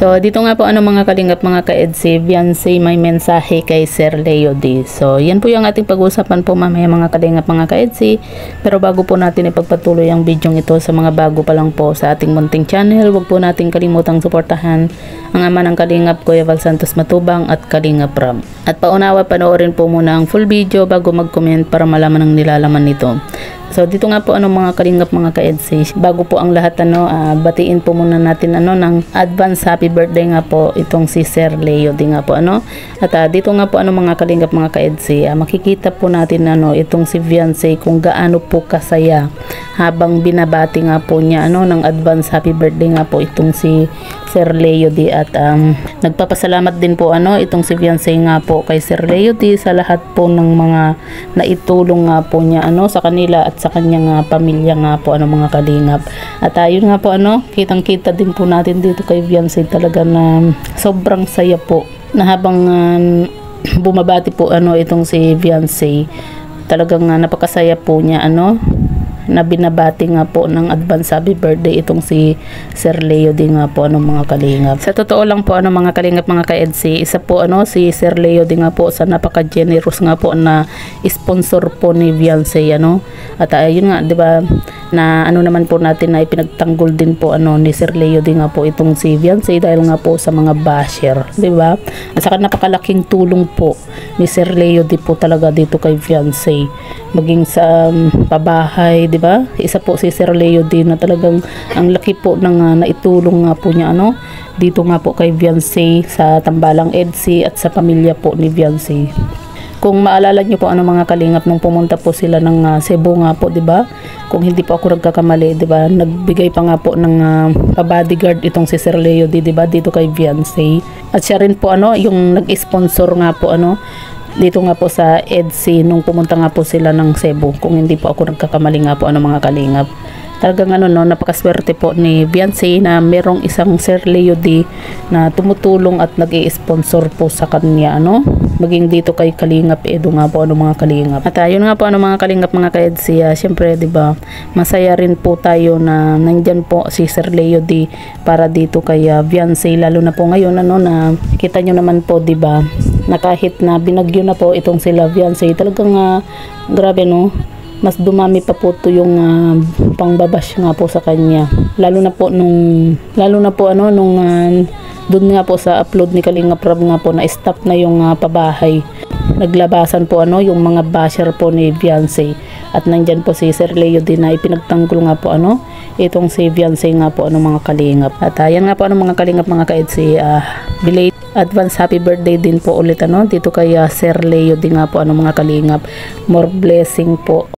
So dito nga po mga kalingap mga ka-EDC, Beyonce may mensahe kay Sir Leo D. So yan po yung ating pag-uusapan po mamaya mga kalingap mga ka-EDC. Pero bago po natin ipagpatuloy ang video ito, sa mga bago pa lang po sa ating munting channel, huwag po natin kalimutang suportahan ang ama ng kalingap Kuya Val Santos Matubang at Kalingap Ram. At paunawa panoorin po muna ang full video bago mag-comment para malaman ang nilalaman nito. So dito nga po mga kalingap mga ka-EDC, bago po ang lahat batiin po muna natin ng advance happy birthday nga po itong si Sir Leo di nga po At dito nga po mga kalingap mga ka-EDC, makikita po natin itong si Beyonce kung gaano po kasaya habang binabati nga po niya ng advance happy birthday nga po itong si Sir Leo D. At nagpapasalamat din po itong si Beyonce nga po kay Sir Leo D sa lahat po ng mga naitulong nga po niya sa kanila at sa kanyang pamilya nga po mga kalingap. At ayun nga po kitang kita din po natin dito kay Beyonce talaga na sobrang saya po na habang bumabati po itong si Beyonce, talagang napakasaya po niya na binabati nga po ng advance happy birthday itong si Sir Leo din nga po mga kalingap. Sa totoo lang po mga kalingap mga ka-EDC, isa po si Sir Leo din nga po sa napaka-generous nga po na sponsor po ni Beyonce At ayun nga 'di ba na naman po natin na ipinagtanggol din po ni Sir Leo din nga po itong si Beyonce dahil nga po sa mga basher, 'di ba? At saka napakalaking tulong po ni Sir Leo di po talaga dito kay Beyonce, maging sa pabahay, 'di ba? Isa po si Sir Leo din na talagang ang laki po ng naitulong nga po niya dito nga po kay Beyonce sa Tambalang EDC at sa pamilya po ni Beyonce. Kung maalala niyo po mga kalingap nung pumunta po sila ng Cebu nga po, 'di ba? Kung hindi po ako nagkakamali, 'di ba? Nagbigay pa nga po ng pa-bodyguard itong si Sir Leo, 'di ba? Dito kay Beyonce. At siya rin po yung nag-sponsor nga po dito nga po sa EDC nung pumunta nga po sila ng Cebu. Kung hindi po ako nagkakamali nga po mga kalingap. Talagang napakaswerte po ni Beyonce na merong isang Sir Leo D na tumutulong at nag-i-sponsor po sa kanya maging dito kay Kalingap Edo nga po mga kalingap. At ayun nga po mga kalingap mga ka-EDC, syempre 'di ba masaya rin po tayo na nandyan po si Sir Leo D para dito kay Beyonce, lalo na po ngayon na kita nyo naman po 'di ba na kahit na binagyo na po itong sila Beyonce, talagang grabe mas dumami pa po to yung pangbabash nga po sa kanya, lalo na po nung doon nga po sa upload ni Kalingap Rab nga po na stop na yung pabahay, naglabasan po yung mga basher po ni Beyonce. At nandyan po si Sir Leo din na ipinagtanggol nga po itong si Beyonce nga po mga kalingap. At ayan nga po mga kalingap mga ka-EDC, belated advance happy birthday din po ulit dito kay Sir Leo din nga po mga kalingap. More blessing po.